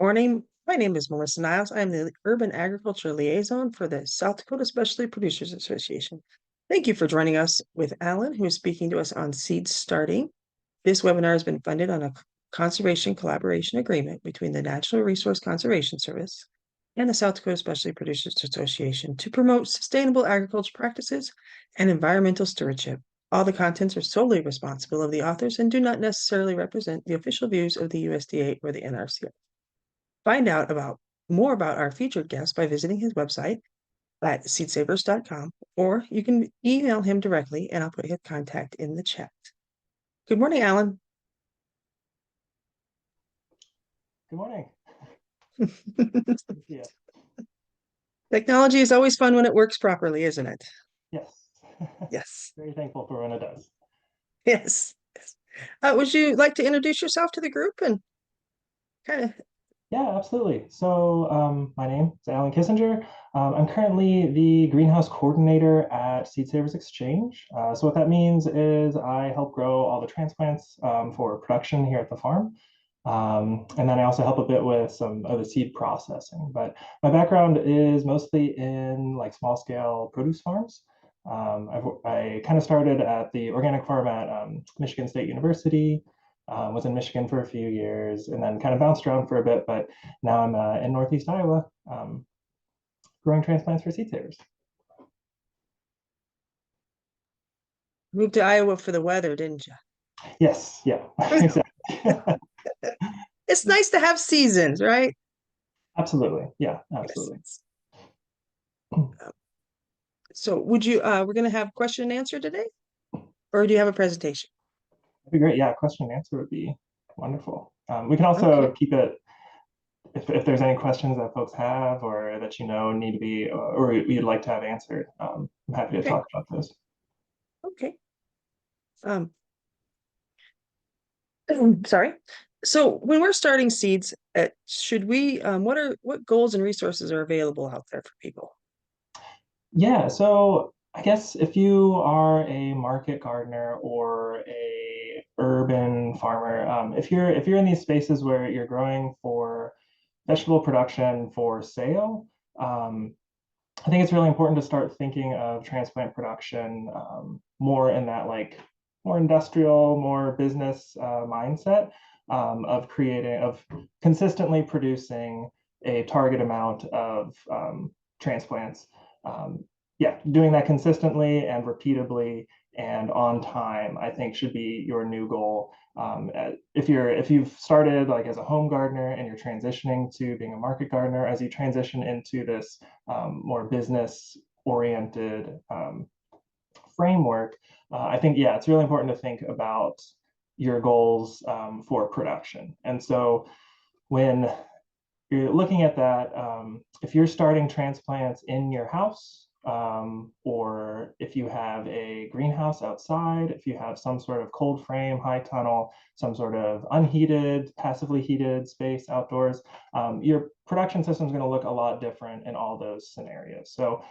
Morning. My name is Melissa Niles. I am the Urban Agriculture Liaison for the South Dakota Specialty Producers Association. Thank you for joining us with Alan, who is speaking to us on seed starting. This webinar has been funded on a conservation collaboration agreement between the Natural Resource Conservation Service and the South Dakota Specialty Producers Association to promote sustainable agriculture practices and environmental stewardship. All the contents are solely responsible of the authors and do not necessarily represent the official views of the USDA or the NRCS. Find out more about our featured guest by visiting his website at seedsavers.com, or you can email him directly and I'll put his contact in the chat. Good morning, Alan. Good morning. Yeah. Technology is always fun when it works properly, isn't it? Yes. Yes. Very thankful for when it does. Yes. Would you like to introduce yourself to the group and kind of? Yeah, absolutely. So my name is Alan Kissinger. I'm currently the greenhouse coordinator at Seed Savers Exchange. So what that means is I help grow all the transplants for production here at the farm. And then I also help a bit with some of the seed processing. But my background is mostly in like small scale produce farms. I kind of started at the organic farm at Michigan State University. Was in Michigan for a few years and then kind of bounced around for a bit, but now I'm in Northeast Iowa growing transplants for seed savers. Moved to Iowa for the weather, didn't you? Yes, yeah, exactly. It's nice to have seasons, right? Absolutely, yeah, absolutely. Yes. So we're going to have question and answer today, or do you have a presentation? That'd be great. Yeah, question and answer would be wonderful. We can also keep it, if there's any questions that folks have or that need to be, or you'd like to have answered, I'm happy to talk about those. Okay. Sorry. So when we're starting seeds, should we, what goals and resources are available out there for people? Yeah, so I guess if you are a market gardener or a urban farmer, if you're in these spaces where you're growing for vegetable production for sale, I think it's really important to start thinking of transplant production more in that like more industrial, more business mindset of consistently producing a target amount of transplants. Yeah, doing that consistently and repeatably and on time, I think should be your new goal. If you've started like as a home gardener and you're transitioning to being a market gardener, as you transition into this more business oriented framework, I think, yeah, it's really important to think about your goals for production. And so when you're looking at that, if you're starting transplants in your house, or if you have a greenhouse outside, if you have some sort of cold frame, high tunnel, some sort of unheated, passively heated space outdoors, your production system is going to look a lot different in all those scenarios. So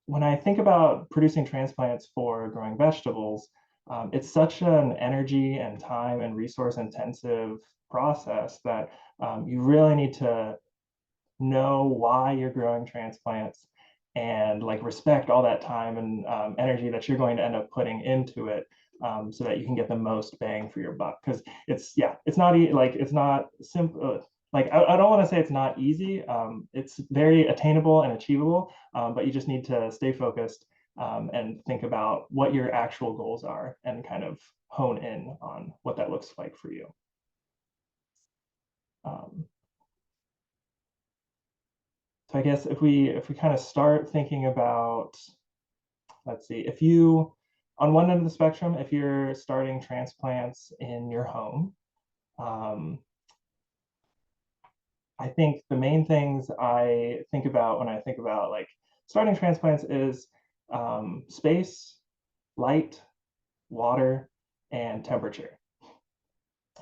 when I think about producing transplants for growing vegetables, it's such an energy and time and resource intensive process that you really need to know why you're growing transplants and like respect all that time and energy that you're going to end up putting into it, so that you can get the most bang for your buck. Because it's not like it's not simple. Like I don't want to say it's not easy. It's very attainable and achievable, but you just need to stay focused and think about what your actual goals are and kind of hone in on what that looks like for you. So I guess if we kind of start thinking about, let's see, if you, on one end of the spectrum, if you're starting transplants in your home, I think the main things I think about when I think about like starting transplants is space, light, water, and temperature.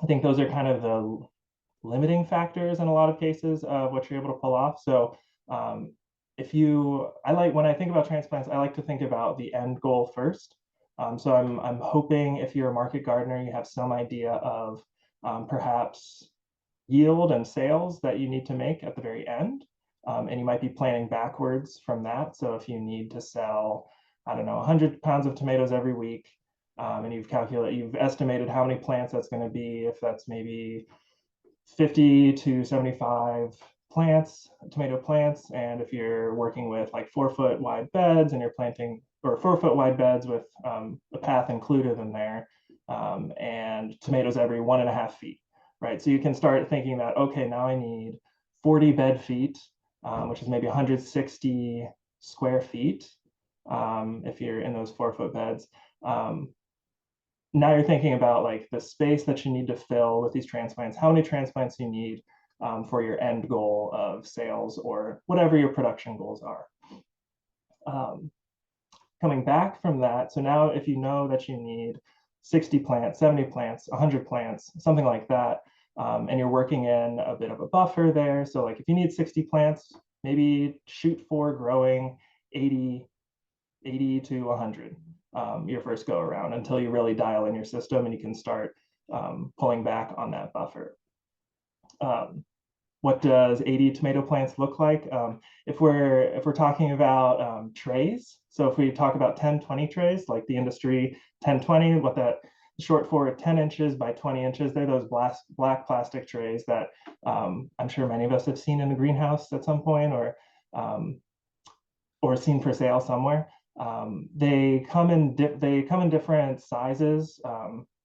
I think those are kind of the limiting factors in a lot of cases of what you're able to pull off. So when I think about transplants, I like to think about the end goal first. So I'm hoping if you're a market gardener, you have some idea of perhaps yield and sales that you need to make at the very end. And you might be planning backwards from that. So if you need to sell, I don't know, 100 pounds of tomatoes every week, and you've estimated how many plants that's going to be, if that's maybe 50 to 75 plants, tomato plants. And if you're working with like 4-foot wide beds and you're planting, or 4-foot wide beds with a path included in there, and tomatoes every 1.5 feet, right? So you can start thinking that, okay, now I need 40 bed feet, which is maybe 160 square feet, if you're in those 4-foot beds. Now you're thinking about like the space that you need to fill with these transplants, how many transplants you need for your end goal of sales or whatever your production goals are. Coming back from that, so now if you know that you need 60 plants, 70 plants, 100 plants, something like that, and you're working in a bit of a buffer there. So like if you need 60 plants, maybe shoot for growing 80 to 100 your first go around until you really dial in your system and you can start pulling back on that buffer. What does 80 tomato plants look like? If we're talking about trays, so if we talk about 10-20 trays, like the industry 10-20, what that short for 10 inches by 20 inches, they're those black plastic trays that I'm sure many of us have seen in the greenhouse at some point or seen for sale somewhere. They come in different sizes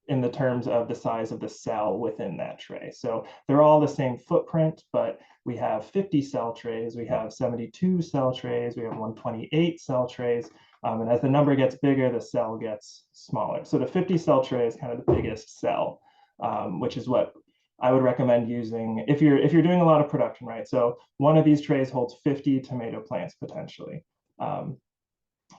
in the terms of the size of the cell within that tray. So they're all the same footprint, but we have 50 cell trays, we have 72 cell trays, we have 128 cell trays. And as the number gets bigger, the cell gets smaller. So the 50 cell tray is kind of the biggest cell, which is what I would recommend using if you're doing a lot of production, right? So one of these trays holds 50 tomato plants potentially.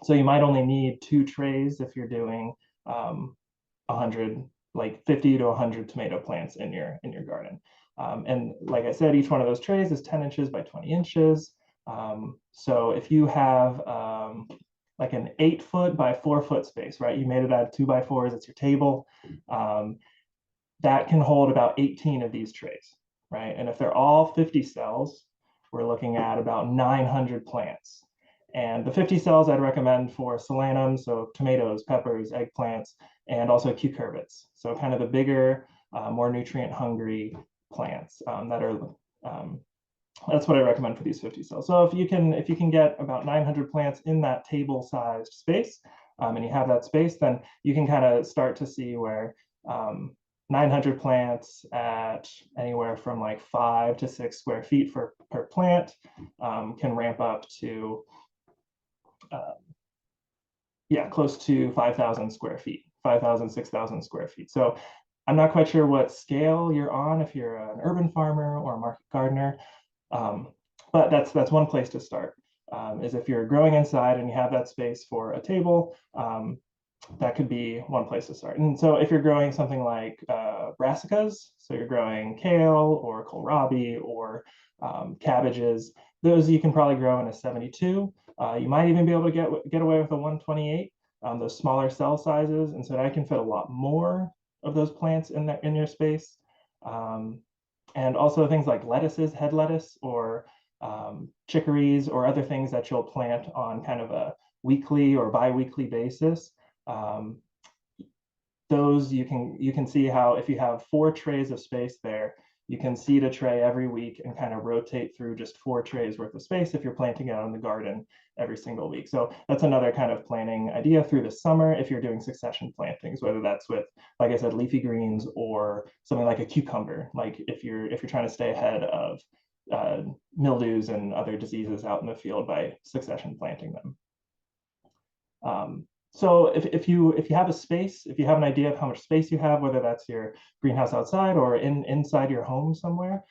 So you might only need 2 trays if you're doing 100, like 50 to 100 tomato plants in your garden. And like I said, each one of those trays is 10 inches by 20 inches. So if you have like an 8-foot by 4-foot space, right? You made it out of 2x4s, it's your table. That can hold about 18 of these trays, right? And if they're all 50 cells, we're looking at about 900 plants. And the 50 cells I'd recommend for solanum, so tomatoes, peppers, eggplants, and also cucurbits. So kind of the bigger, more nutrient hungry plants that are, that's what I recommend for these 50 cells. So if you can get about 900 plants in that table sized space, and you have that space, then you can kind of start to see where 900 plants at anywhere from like 5 to 6 square feet per plant can ramp up to close to 5,000 square feet, 5,000, 6,000 square feet. So I'm not quite sure what scale you're on if you're an urban farmer or a market gardener, but that's one place to start. Is if you're growing inside and you have that space for a table, that could be one place to start. And so if you're growing something like brassicas, so you're growing kale or kohlrabi or cabbages, those you can probably grow in a 72. You might even be able to get away with a 128, those smaller cell sizes. And so I can fit a lot more of those plants in your space. And also things like lettuces, head lettuce, or chicories, or other things that you'll plant on kind of a weekly or bi-weekly basis. Those you can see how if you have 4 trays of space there, you can seed a tray every week and kind of rotate through just 4 trays worth of space if you're planting out in the garden every single week. So that's another kind of planning idea through the summer if you're doing succession plantings, whether that's with, like I said, leafy greens or something like a cucumber, like if you're trying to stay ahead of mildews and other diseases out in the field by succession planting them. So if you have a space, if you have an idea of how much space you have, whether that's your greenhouse outside or inside your home somewhere,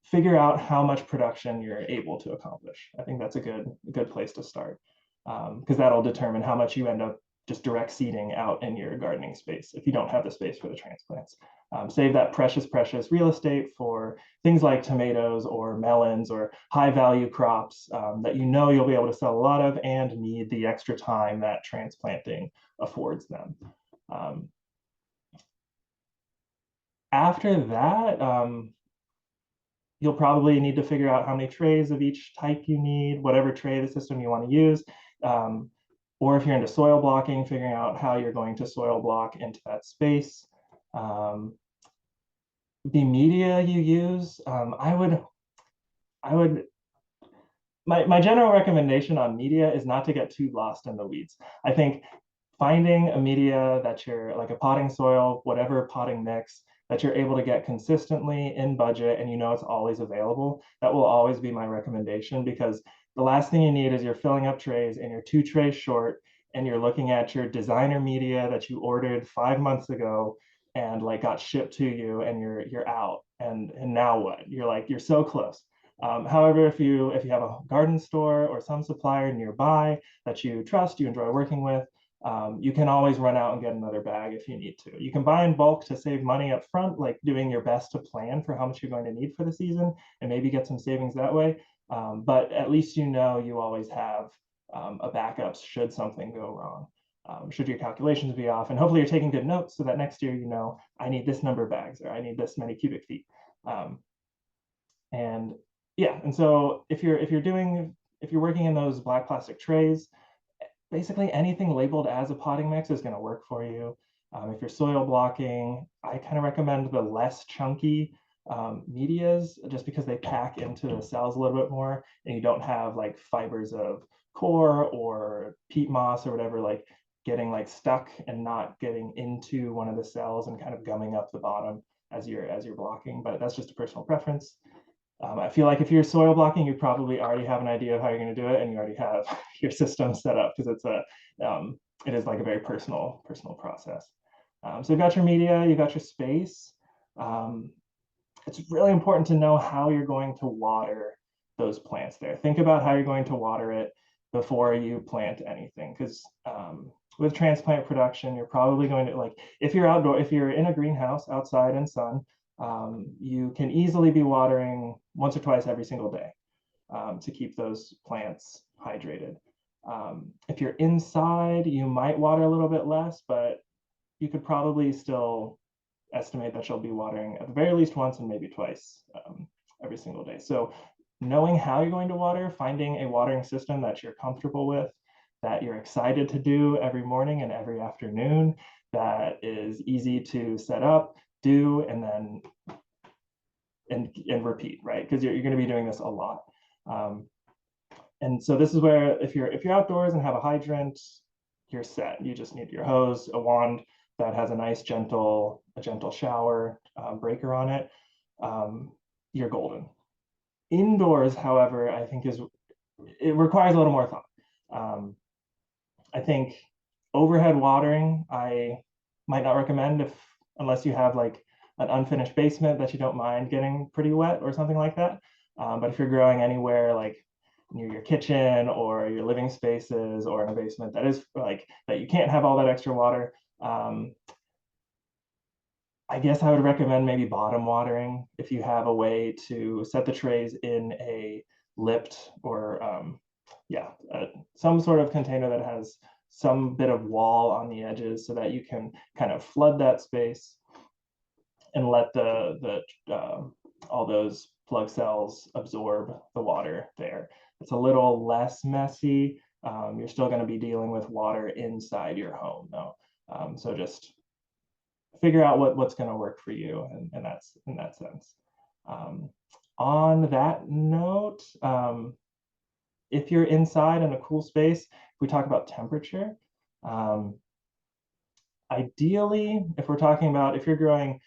figure out how much production you're able to accomplish. I think that's a good place to start, because that'll determine how much you end up just direct seeding out in your gardening space if you don't have the space for the transplants. Save that precious real estate for things like tomatoes or melons or high value crops that you know you'll be able to sell a lot of and need the extra time that transplanting affords them. After that, you'll probably need to figure out how many trays of each type you need, whatever tray the system you want to use. Um, or if you're into soil blocking, figuring out how you're going to soil block into that space. The media you use, I would my general recommendation on media is not to get too lost in the weeds. I think finding a media that you're like a potting soil, whatever potting mix that you're able to get consistently in budget and you know it's always available, that will always be my recommendation, because the last thing you need is you're filling up trays and you're 2 trays short and you're looking at your designer media that you ordered 5 months ago and like got shipped to you and you're out, and now what? You're like you're so close. However, if you have a garden store or some supplier nearby that you trust, you enjoy working with, you can always run out and get another bag if you need to. You can buy in bulk to save money up front, like doing your best to plan for how much you're going to need for the season and maybe get some savings that way. But at least you know you always have a backup should something go wrong, should your calculations be off. And hopefully you're taking good notes so that next year you know, I need this number of bags or I need this many cubic feet. And yeah, and so if you're working in those black plastic trays, basically anything labeled as a potting mix is going to work for you. If you're soil blocking, I kind of recommend the less chunky medias, just because they pack into the cells a little bit more and you don't have like fibers of core or peat moss or whatever like getting like stuck and not getting into one of the cells and kind of gumming up the bottom as you're blocking. But that's just a personal preference. I feel like if you're soil blocking, you probably already have an idea of how you're going to do it, and you already have your system set up, because it is like a very personal process. So you've got your media, you've got your space. Um, it's really important to know how you're going to water those plants there. Think about how you're going to water it before you plant anything, because with transplant production, you're probably going to, like, if you're in a greenhouse outside in sun, you can easily be watering once or twice every single day to keep those plants hydrated. If you're inside, you might water a little bit less, but you could probably still estimate that you'll be watering at the very least once and maybe twice every single day. So knowing how you're going to water, finding a watering system that you're comfortable with, that you're excited to do every morning and every afternoon, that is easy to set up, do, and then and repeat, right? Because you're going to be doing this a lot. And so this is where if you're outdoors and have a hydrant, you're set. You just need your hose, a wand that has a nice gentle shower breaker on it. You're golden. Indoors, however, I think it requires a little more thought. I think overhead watering, I might not recommend unless you have like an unfinished basement that you don't mind getting pretty wet or something like that. But if you're growing anywhere like near your kitchen or your living spaces or in a basement that is like that you can't have all that extra water, I guess I would recommend maybe bottom watering if you have a way to set the trays in a lipped or some sort of container that has some bit of wall on the edges so that you can kind of flood that space and let all those plug cells absorb the water there. It's a little less messy. You're still going to be dealing with water inside your home though. So just figure out what's going to work for you and that's in that sense. On that note, if you're inside in a cool space, if we talk about temperature, ideally, if we're talking about if you're growing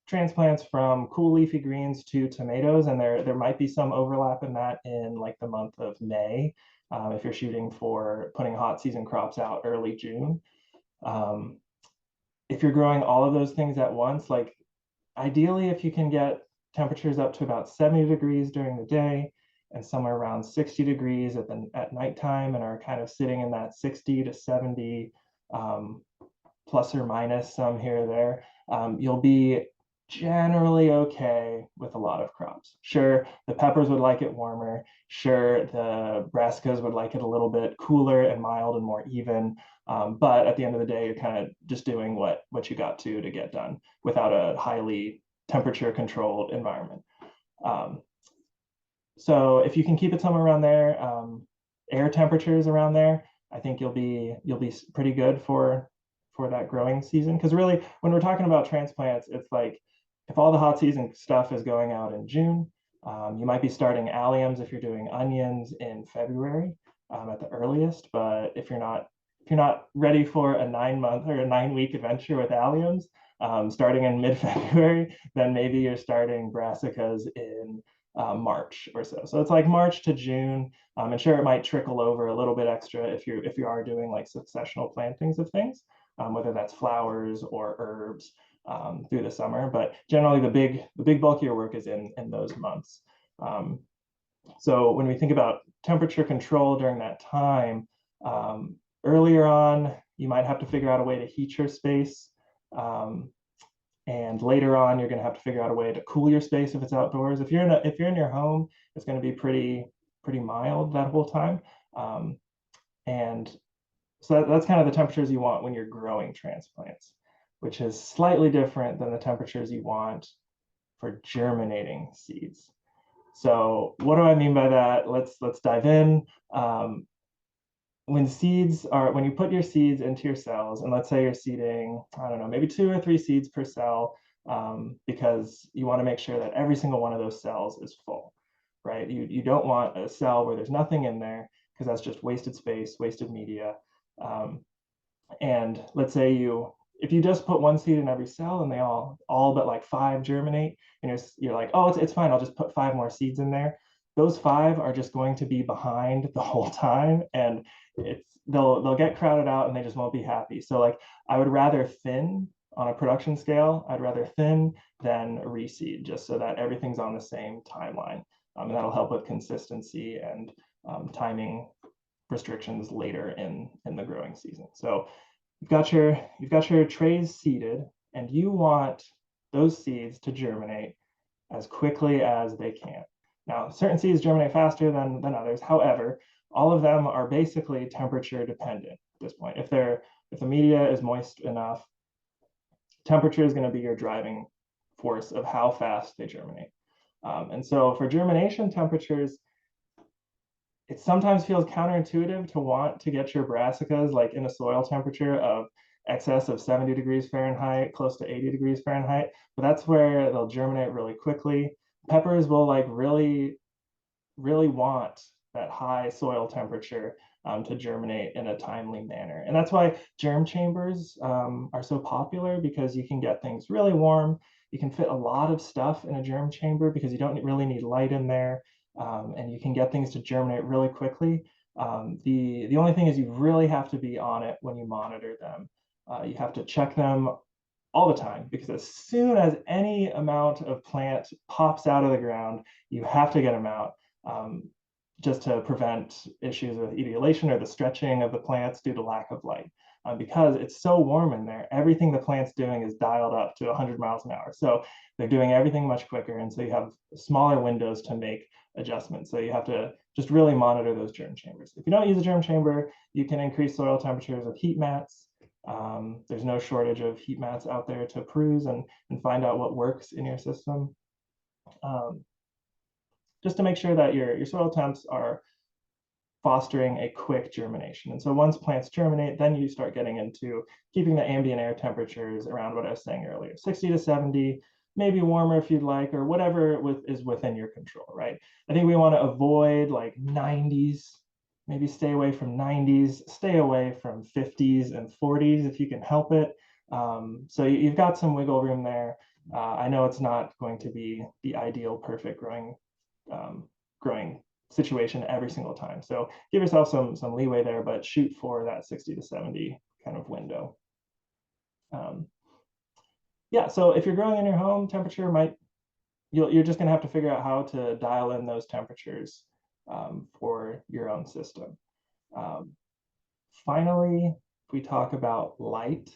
transplants from cool leafy greens to tomatoes, and there might be some overlap in that in like the month of May, if you're shooting for putting hot season crops out early June. If you're growing all of those things at once, like ideally, if you can get temperatures up to about 70 degrees during the day and somewhere around 60 degrees at nighttime, and are kind of sitting in that 60 to 70 plus or minus some here or there, you'll be generally okay with a lot of crops. Sure, the peppers would like it warmer. Sure, the brassicas would like it a little bit cooler and mild and more even. But at the end of the day, you're kind of just doing what you got to get done without a highly temperature controlled environment. Um, so if you can keep it somewhere around there, air temperatures around there, I think you'll be pretty good for that growing season. Because really, when we're talking about transplants, it's like if all the hot season stuff is going out in June, you might be starting alliums if you're doing onions in February at the earliest. But if you're not ready for a 9 month or a 9 week adventure with alliums, starting in mid-February, then maybe you're starting brassicas in March or so. So it's like March to June. And sure, it might trickle over a little bit extra if you are doing like successional plantings of things, whether that's flowers or herbs through the summer. But generally, the big bulk of your work is in those months. Um, so when we think about temperature control during that time, earlier on, you might have to figure out a way to heat your space. Um, and later on, you're going to have to figure out a way to cool your space if it's outdoors. If you're in your home, it's going to be pretty mild that whole time. And so that's kind of the temperatures you want when you're growing transplants, which is slightly different than the temperatures you want for germinating seeds. So what do I mean by that? Let's dive in. Um, when you put your seeds into your cells, and let's say you're seeding, I don't know, maybe 2 or 3 seeds per cell, because you want to make sure that every single one of those cells is full, right? You don't want a cell where there's nothing in there because that's just wasted space, wasted media. Um, and let's say if you just put one seed in every cell and they all but like 5 germinate, and you're like, oh, it's fine, I'll just put 5 more seeds in there. Those 5 are just going to be behind the whole time, and they'll get crowded out and they just won't be happy. So like I would rather thin on a production scale, I'd rather thin than reseed, just so that everything's on the same timeline. And that'll help with consistency and timing restrictions later in the growing season. So you've got your trays seeded, and you want those seeds to germinate as quickly as they can. Now, certain seeds germinate faster than others. However, all of them are basically temperature dependent at this point. If the media is moist enough, temperature is going to be your driving force of how fast they germinate. And so for germination temperatures, it sometimes feels counterintuitive to want to get your brassicas like in a soil temperature of excess of 70 degrees Fahrenheit, close to 80 degrees Fahrenheit, but that's where they'll germinate really quickly. Peppers will like really, really want that high soil temperature to germinate in a timely manner. And that's why germ chambers are so popular, because you can get things really warm. You can fit a lot of stuff in a germ chamber because you don't really need light in there. And you can get things to germinate really quickly. The only thing is you really have to be on it when you monitor them. You have to check them all the time, because as soon as any amount of plant pops out of the ground, you have to get them out, just to prevent issues with etiolation or the stretching of the plants due to lack of light. Because it's so warm in there, everything the plant's doing is dialed up to 100 miles an hour. So they're doing everything much quicker, and so you have smaller windows to make adjustments. So you have to just really monitor those germ chambers. If you don't use a germ chamber, you can increase soil temperatures with heat mats. There's no shortage of heat mats out there to peruse and find out what works in your system. Just to make sure that your soil temps are fostering a quick germination. And so once plants germinate, then you start getting into keeping the ambient air temperatures around what I was saying earlier, 60 to 70, maybe warmer if you'd like, or whatever is within your control, right? I think we want to avoid like 90s, maybe stay away from 90s, stay away from 50s and 40s if you can help it. So you've got some wiggle room there. I know it's not going to be the ideal perfect growing situation every single time. So give yourself some leeway there, but shoot for that 60 to 70 kind of window. Yeah, so if you're growing in your home, you're just gonna have to figure out how to dial in those temperatures for your own system. Finally, if we talk about light,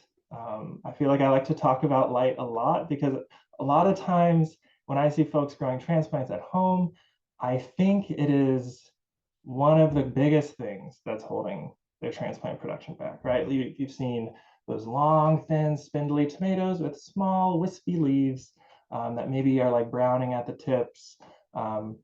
I feel like I like to talk about light a lot because a lot of times when I see folks growing transplants at home, I think it is one of the biggest things that's holding their transplant production back, right? You've seen those long, thin, spindly tomatoes with small, wispy leaves that maybe are like browning at the tips. Um,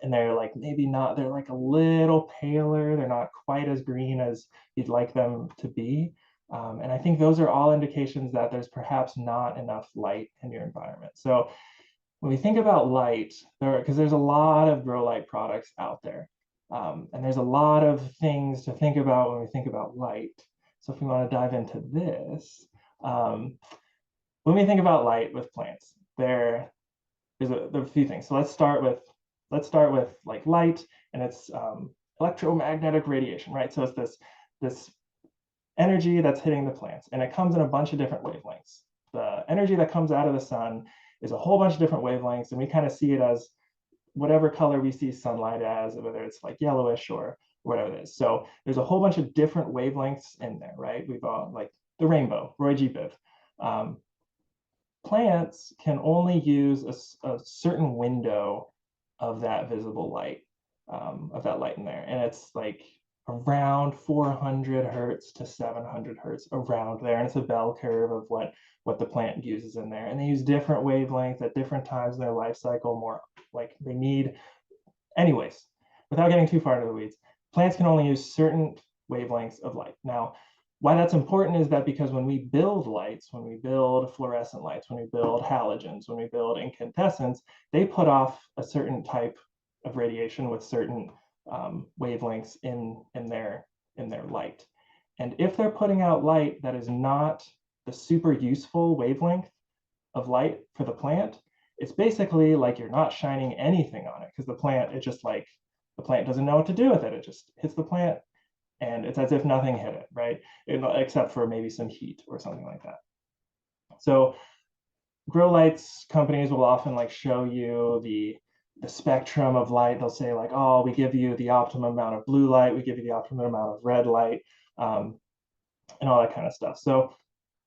and they're like maybe not, they're like a little paler. They're not quite as green as you'd like them to be. And I think those are all indications that there's perhaps not enough light in your environment. So when we think about light, because there's a lot of grow light products out there, and there's a lot of things to think about when we think about light. So if we want to dive into this, um, when we think about light with plants, there's a few things. So let's start with like light, and it's electromagnetic radiation, right? So it's this energy that's hitting the plants, and it comes in a bunch of different wavelengths. The energy that comes out of the sun is a whole bunch of different wavelengths, and we kind of see it as whatever color we see sunlight as, whether it's like yellowish or whatever it is. So there's a whole bunch of different wavelengths in there, right? We've got like the rainbow, Roy G. Biv. Um, Plants can only use a certain window of that visible light, of that light in there. And it's like around 400 hertz to 700 hertz around there. And it's a bell curve of what the plant uses in there. And they use different wavelengths at different times in their life cycle, more like they need. Anyways, without getting too far into the weeds, plants can only use certain wavelengths of light. Now, why that's important is that because when we build lights, when we build fluorescent lights, when we build halogens, when we build incandescents, they put off a certain type of radiation with certain wavelengths in their light. And if they're putting out light that is not the super useful wavelength of light for the plant, it's basically like you're not shining anything on it because the plant, it just like the plant doesn't know what to do with it. It just hits the plant and it's as if nothing hit it, right? Except for maybe some heat or something like that. So grow lights companies will often like show you the spectrum of light. They'll say like, oh, we give you the optimum amount of blue light, we give you the optimum amount of red light, and all that kind of stuff. So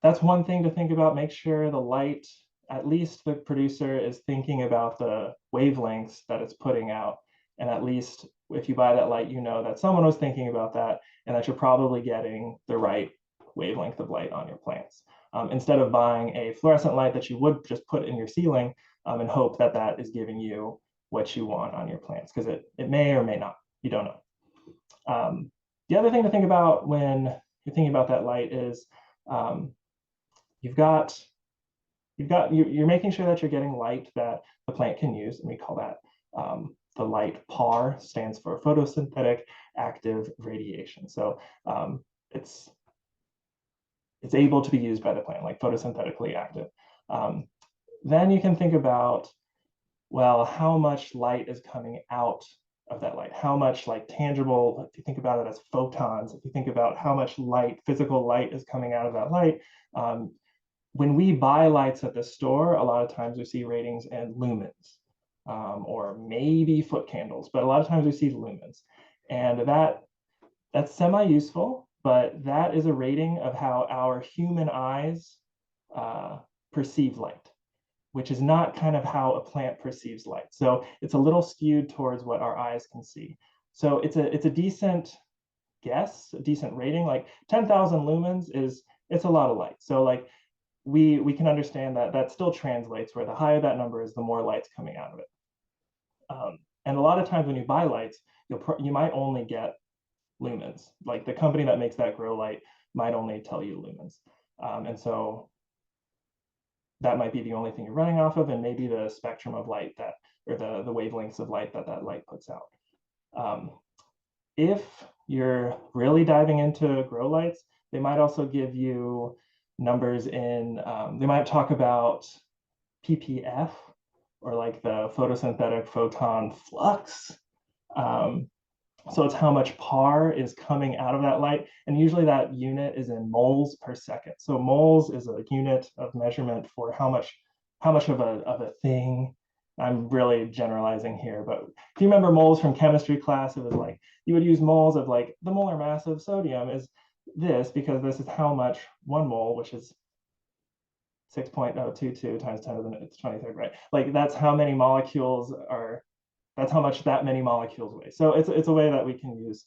that's one thing to think about. Make sure the light, at least the producer is thinking about the wavelengths that it's putting out. And at least if you buy that light, you know that someone was thinking about that and that you're probably getting the right wavelength of light on your plants. Instead of buying a fluorescent light that you would just put in your ceiling and hope that that is giving you what you want on your plants, because it may or may not. You don't know. The other thing to think about when you're thinking about that light is um, you're making sure that you're getting light that the plant can use, and we call that the light PAR, stands for photosynthetic active radiation. So it's able to be used by the plant, like photosynthetically active. Then you can think about, well, how much light is coming out of that light? How much like tangible, if you think about it as photons, if you think about how much light, physical light is coming out of that light, when we buy lights at the store, a lot of times we see ratings in lumens or maybe foot candles, but a lot of times we see lumens. And that's semi-useful, but that is a rating of how our human eyes perceive light, which is not kind of how a plant perceives light. So it's a little skewed towards what our eyes can see. So it's a decent guess, a decent rating. Like 10,000 lumens it's a lot of light. So like we can understand that still translates where the higher that number is, the more light's coming out of it. And a lot of times when you buy lights, you might only get lumens. Like the company that makes that grow light might only tell you lumens. And so that might be the only thing you're running off of, and maybe the spectrum of light or the wavelengths of light that light puts out. If you're really diving into grow lights, they might also give you numbers they might talk about ppf, or like the photosynthetic photon flux. So it's how much PAR is coming out of that light. And usually that unit is in moles per second. So moles is a unit of measurement for how much of a thing. I'm really generalizing here, but if you remember moles from chemistry class, it was like you would use moles of like the molar mass of sodium is this because this is how much 1 mole, which is 6.022 times 10 to the 23rd, right? Like that's how many molecules are, that's how much that many molecules weigh. So it's a way that we can use,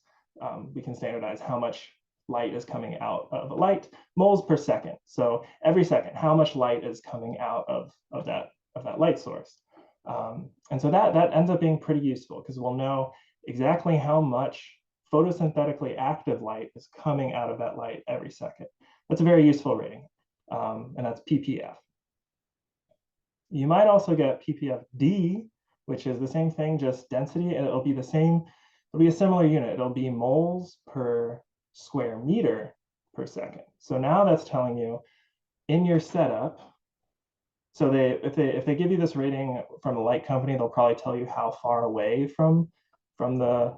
we can standardize how much light is coming out of a light, moles per second. So every second, how much light is coming out of that light source. And so that ends up being pretty useful because we'll know exactly how much photosynthetically active light is coming out of that light every second. That's a very useful rating, and that's ppf. You might also get ppfd, which is the same thing, just density, and it'll be the same, it'll be a similar unit. It'll be moles per square meter per second. So now that's telling you in your setup, so if they give you this rating from the light company, they'll probably tell you how far away from the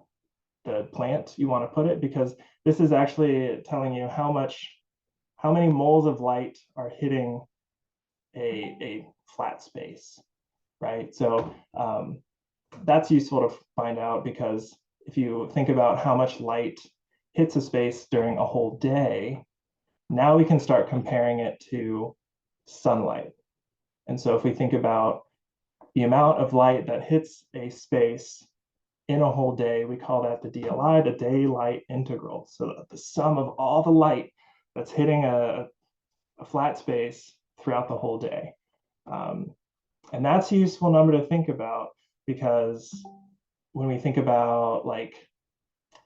plant you want to put it, because this is actually telling you how many moles of light are hitting a flat space, right? So that's useful to find out, because if you think about how much light hits a space during a whole day, now we can start comparing it to sunlight. And so if we think about the amount of light that hits a space in a whole day, we call that the DLI, the daylight integral. So the sum of all the light that's hitting a flat space throughout the whole day. And that's a useful number to think about, because when we think about, like,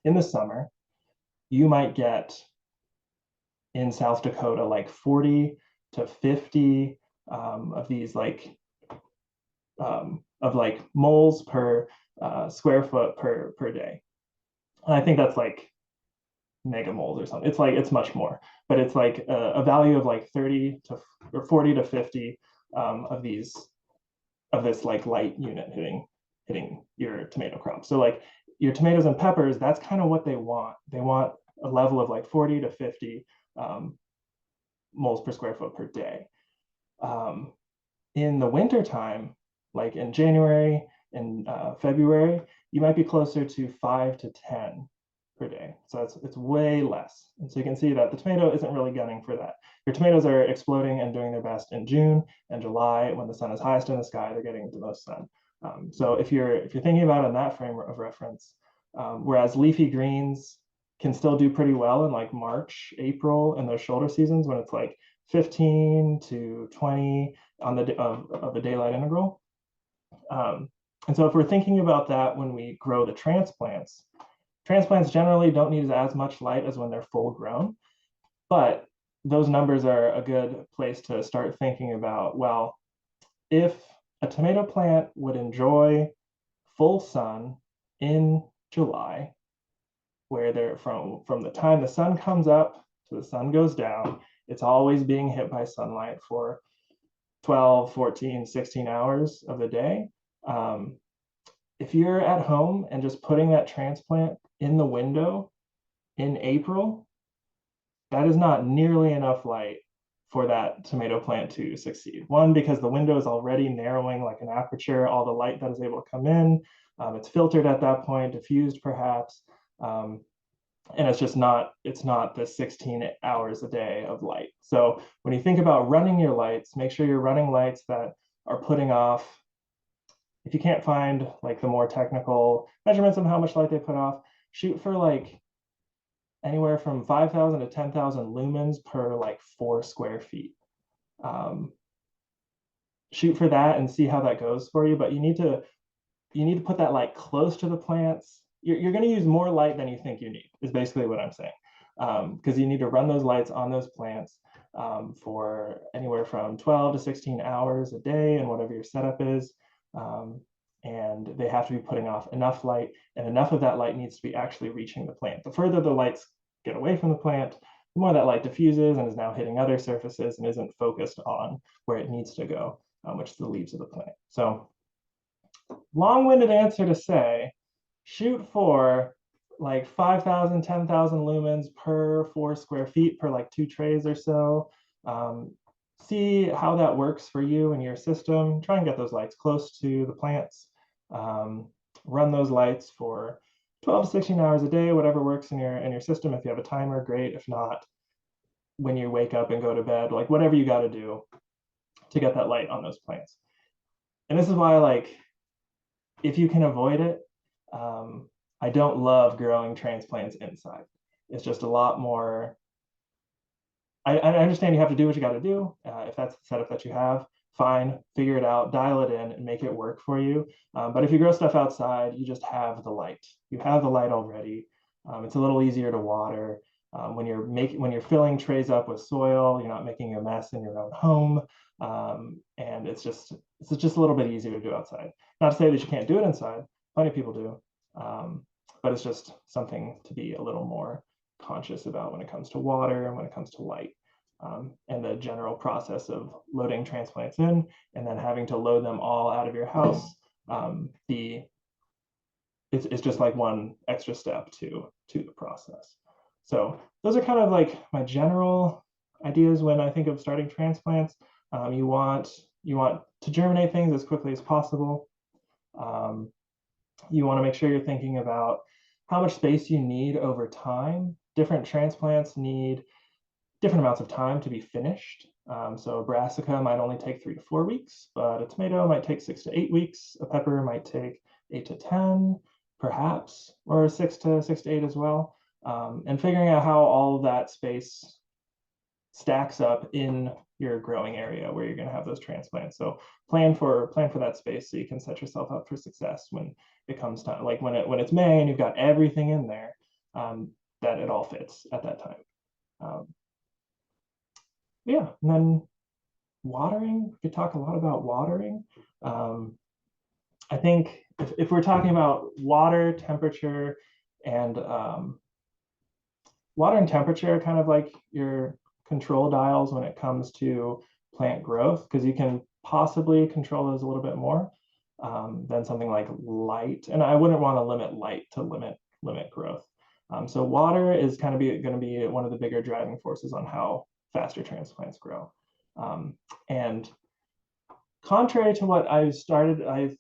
in the summer, you might get in South Dakota like 40 to 50 of these moles per square foot per day. And I think that's like megamoles or something. It's much more, but it's like a value of like 30 to or 40 to 50 of this like light unit hitting your tomato crop. So like your tomatoes and peppers, that's kind of what they want. They want a level of like 40 to 50 moles per square foot per day. In the winter time, like in January and February, you might be closer to 5 to 10 per day. So it's way less. And so you can see that the tomato isn't really gunning for that. Your tomatoes are exploding and doing their best in June and July when the sun is highest in the sky. They're getting the most sun. So if you're thinking about it in that frame of reference, whereas leafy greens can still do pretty well in like March, April, and those shoulder seasons when it's like 15 to 20 on the of the daylight integral. And so if we're thinking about that when we grow the transplants generally don't need as much light as when they're full grown, but those numbers are a good place to start thinking about, well, if a tomato plant would enjoy full sun in July, where they're from the time the sun comes up to the sun goes down, it's always being hit by sunlight for 12, 14, 16 hours of the day. If you're at home and just putting that transplant in the window in April, that is not nearly enough light for that tomato plant to succeed. One, because the window is already narrowing like an aperture, all the light that is able to come in, it's filtered at that point, diffused perhaps, and it's not the 16 hours a day of light. So when you think about running your lights, make sure you're running lights that are putting off, if you can't find like the more technical measurements of how much light they put off, shoot for like anywhere from 5,000 to 10,000 lumens per like 4 square feet. Shoot for that and see how that goes for you, but you need to put that light close to the plants. You're going to use more light than you think you need, is basically what I'm saying, because you need to run those lights on those plants for anywhere from 12 to 16 hours a day, and whatever your setup is. And they have to be putting off enough light, and enough of that light needs to be actually reaching the plant. The further the lights get away from the plant, the more that light diffuses and is now hitting other surfaces and isn't focused on where it needs to go, which is the leaves of the plant. So long-winded answer to say, shoot for like 5,000, 10,000 lumens per 4 square feet per like 2 trays or so. See how that works for you and your system. Try and get those lights close to the plants. Run those lights for 12 to 16 hours a day, whatever works in your system. If you have a timer, great. If not, when you wake up and go to bed, like whatever you got to do to get that light on those plants. And this is why, like, if you can avoid it, I don't love growing transplants inside. It's just a lot more. I understand you have to do what you got to do. If that's the setup that you have, fine, figure it out, dial it in, and make it work for you. But if you grow stuff outside, you just have the light. You have the light already. It's a little easier to water. When you're filling trays up with soil, you're not making a mess in your own home, and it's just a little bit easier to do outside. Not to say that you can't do it inside. Plenty of people do, but it's just something to be a little more conscious about when it comes to water and when it comes to light, and the general process of loading transplants in and then having to load them all out of your house. It's just like one extra step to the process. So those are kind of like my general ideas when I think of starting transplants. You want to germinate things as quickly as possible. You want to make sure you're thinking about how much space you need over time. Different transplants need different amounts of time to be finished. So a brassica might only take 3 to 4 weeks, but a tomato might take 6 to 8 weeks. A pepper might take 8 to 10, perhaps, or 6 to 8 as well. And figuring out how all of that space stacks up in your growing area where you're going to have those transplants. So plan for that space so you can set yourself up for success when it comes time. Like when it's May and you've got everything in there, that it all fits at that time. Yeah, and then watering. We could talk a lot about watering. I think if we're talking about water, temperature, and water and temperature, kind of like your control dials when it comes to plant growth, because you can possibly control those a little bit more than something like light. And I wouldn't want to limit light to limit growth. So water is kind of going to be one of the bigger driving forces on how faster transplants grow. And contrary to what I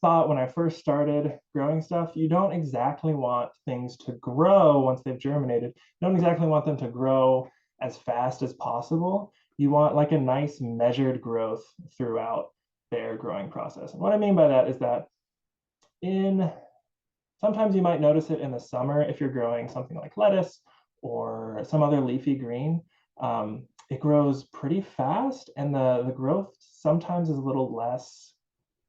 thought when I first started growing stuff, you don't exactly want things to grow once they've germinated. You don't exactly want them to grow as fast as possible. You want like a nice measured growth throughout their growing process. And what I mean by that is that sometimes you might notice it in the summer if you're growing something like lettuce or some other leafy green. It grows pretty fast, and the growth sometimes is a little less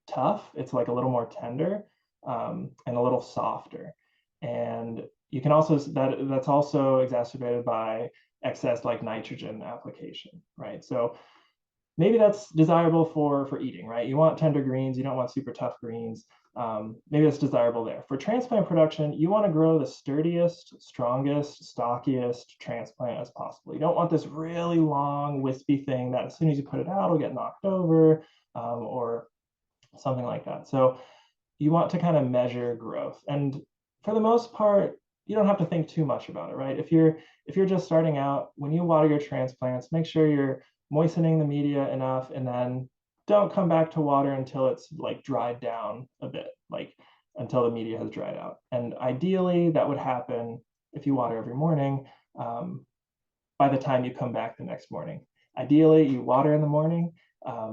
tough. It's like a little more tender, and a little softer. And you can also, that's also exacerbated by excess like nitrogen application, right? So maybe that's desirable for eating, right? You want tender greens, you don't want super tough greens. Maybe that's desirable there. For transplant production, you want to grow the sturdiest, strongest, stockiest transplant as possible. You don't want this really long, wispy thing that as soon as you put it out, it'll get knocked over, or something like that. So you want to kind of measure growth. And for the most part, you don't have to think too much about it, right? If you're just starting out, when you water your transplants, make sure you're moistening the media enough, and then don't come back to water until it's like dried down a bit, like until the media has dried out. And ideally that would happen if you water every morning, by the time you come back the next morning. Ideally you water in the morning,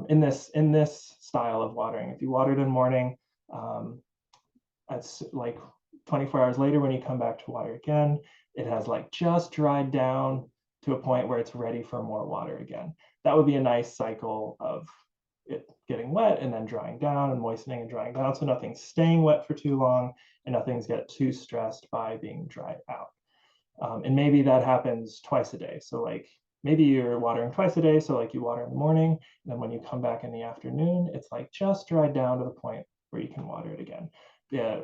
in this style of watering. If you watered in the morning, that's like 24 hours later when you come back to water again, it has like just dried down to a point where it's ready for more water again. That would be a nice cycle of it getting wet and then drying down and moistening and drying down, so nothing's staying wet for too long and nothing's get too stressed by being dried out. And maybe that happens twice a day. So like maybe you're watering twice a day, so like you water in the morning, and then when you come back in the afternoon, it's like just dried down to the point where you can water it again. Yeah,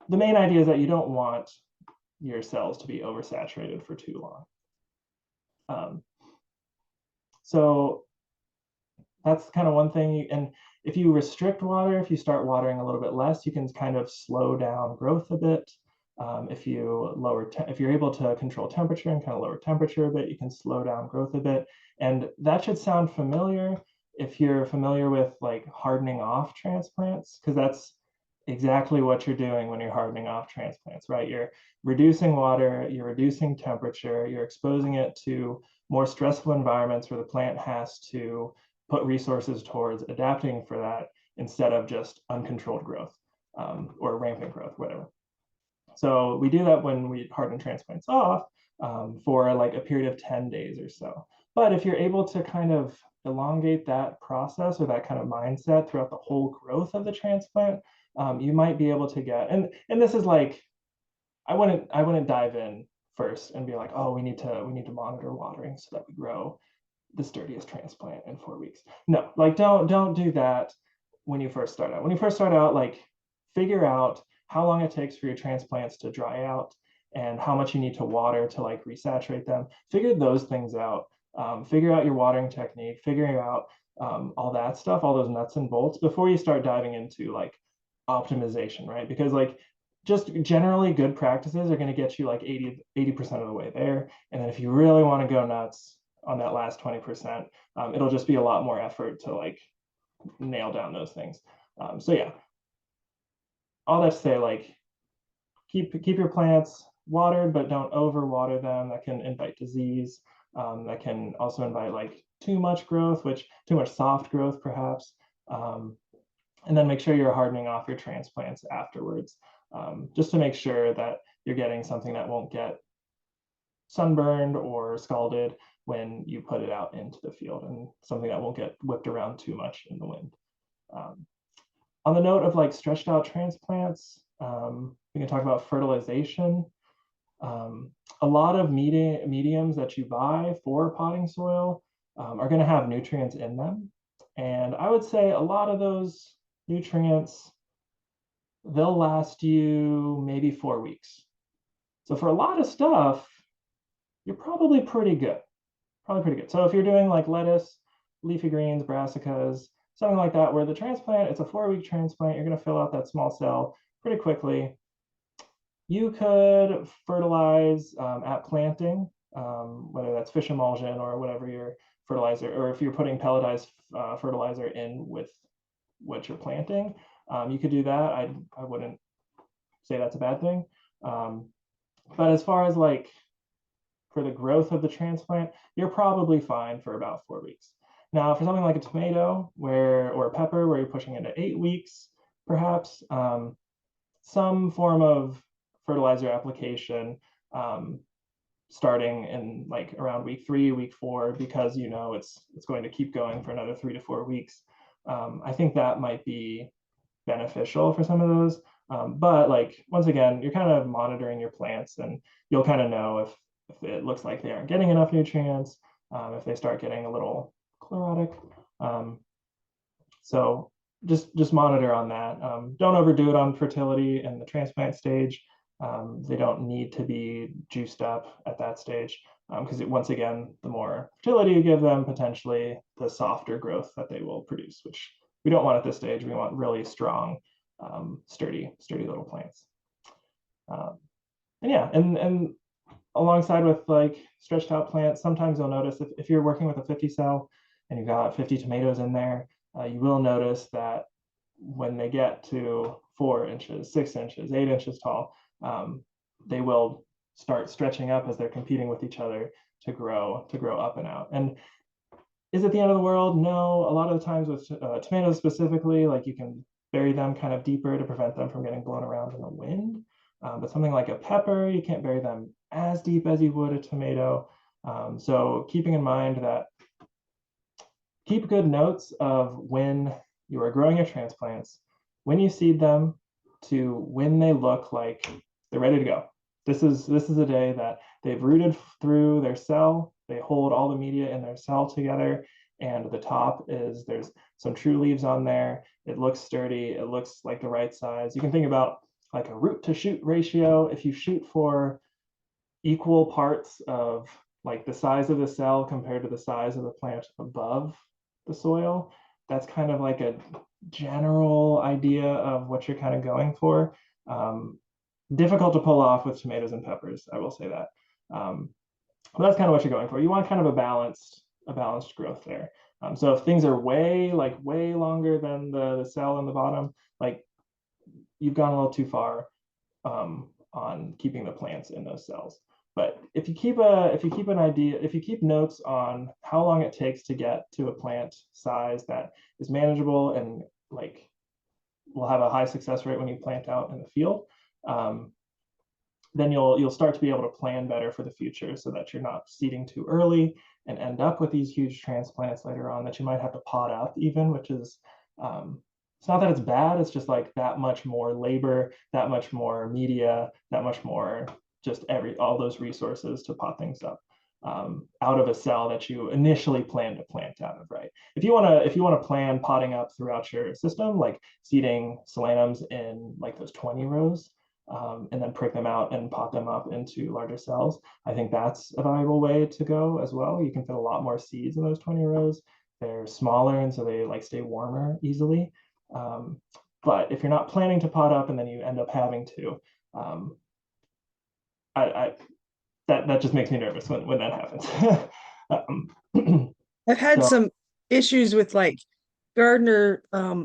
the main idea is that you don't want your cells to be oversaturated for too long. So that's kind of one thing. And if you restrict water, if you start watering a little bit less, you can kind of slow down growth a bit. If you're able to control temperature and kind of lower temperature a bit, you can slow down growth a bit. And that should sound familiar if you're familiar with like hardening off transplants, because that's exactly what you're doing when you're hardening off transplants, right? You're reducing water, you're reducing temperature, you're exposing it to more stressful environments where the plant has to put resources towards adapting for that instead of just uncontrolled growth or rampant growth, whatever. So we do that when we harden transplants off for like a period of 10 days or so. But if you're able to kind of elongate that process or that kind of mindset throughout the whole growth of the transplant, you might be able to get, and this is like, I wouldn't dive in first and be like, oh, we need to monitor watering so that we grow the sturdiest transplant in 4 weeks. No, like don't do that when you first start out. When you first start out, like figure out how long it takes for your transplants to dry out and how much you need to water to like resaturate them. Figure those things out. Figure out your watering technique, figuring out all that stuff, all those nuts and bolts before you start diving into like optimization, right? Because like just generally good practices are going to get you like 80% of the way there. And then if you really want to go nuts on that last 20%, it'll just be a lot more effort to like nail down those things. So yeah, all that to say, like keep your plants watered, but don't overwater them. That can invite disease. That can also invite like too much growth, which too much soft growth perhaps. And then make sure you're hardening off your transplants afterwards, just to make sure that you're getting something that won't get sunburned or scalded when you put it out into the field, and something that won't get whipped around too much in the wind. On the note of like stretched out transplants, we can talk about fertilization. A lot of mediums that you buy for potting soil are going to have nutrients in them. And I would say a lot of those nutrients, they'll last you maybe 4 weeks. So for a lot of stuff, you're probably pretty good. Probably pretty good. So if you're doing like lettuce, leafy greens, brassicas, something like that, where the transplant, it's a 4-week transplant, you're going to fill out that small cell pretty quickly. You could fertilize at planting, whether that's fish emulsion or whatever your fertilizer, or if you're putting pelletized fertilizer in with what you're planting, you could do that. I wouldn't say that's a bad thing. But as far as like for the growth of the transplant, you're probably fine for about 4 weeks. Now, for something like a tomato or a pepper, where you're pushing into 8 weeks, perhaps some form of fertilizer application starting in like around week 3, week 4, because you know it's going to keep going for another 3 to 4 weeks. I think that might be beneficial for some of those. But like once again, you're kind of monitoring your plants, and you'll kind of know if it looks like they aren't getting enough nutrients, if they start getting a little chlorotic. So just monitor on that. Don't overdo it on fertility in the transplant stage. They don't need to be juiced up at that stage, because once again, the more fertility you give them, potentially the softer growth that they will produce, which we don't want at this stage. We want really strong, sturdy little plants. And yeah, and alongside with like stretched out plants, sometimes you'll notice if you're working with a 50 cell and you've got 50 tomatoes in there, you will notice that when they get to 4 inches, 6 inches, 8 inches tall, they will start stretching up as they're competing with each other to grow up and out. And is it the end of the world? No. A lot of the times with tomatoes specifically, like you can bury them kind of deeper to prevent them from getting blown around in the wind. But something like a pepper, you can't bury them as deep as you would a tomato. So keeping in mind that, keep good notes of when you are growing your transplants, when you seed them, to when they look like they're ready to go. This is a day that they've rooted through their cell. They hold all the media in their cell together, and the top is, there's some true leaves on there. It looks sturdy. It looks like the right size. You can think about like a root to shoot ratio. If you shoot for equal parts of like the size of the cell compared to the size of the plant above the soil, that's kind of like a general idea of what you're kind of going for. Difficult to pull off with tomatoes and peppers, I will say that. But that's kind of what you're going for. You want kind of a balanced growth there. So if things are way longer than the cell in the bottom, like you've gone a little too far on keeping the plants in those cells. But if you keep notes on how long it takes to get to a plant size that is manageable and like will have a high success rate when you plant out in the field, then you'll start to be able to plan better for the future so that you're not seeding too early and end up with these huge transplants later on that you might have to pot up even, which is it's not that it's bad, it's just like that much more labor, that much more media, that much more just all those resources to pot things up out of a cell that you initially plan to plant out of, right? If you want to plan potting up throughout your system, like seeding solanums in like those 20 rows, and then prick them out and pot them up into larger cells, I think that's a valuable way to go as well. You can fit a lot more seeds in those 20 rows. They're smaller, and so they like stay warmer easily. But if you're not planning to pot up and then you end up having to, that just makes me nervous when that happens. I've had So some issues with like gardener uh,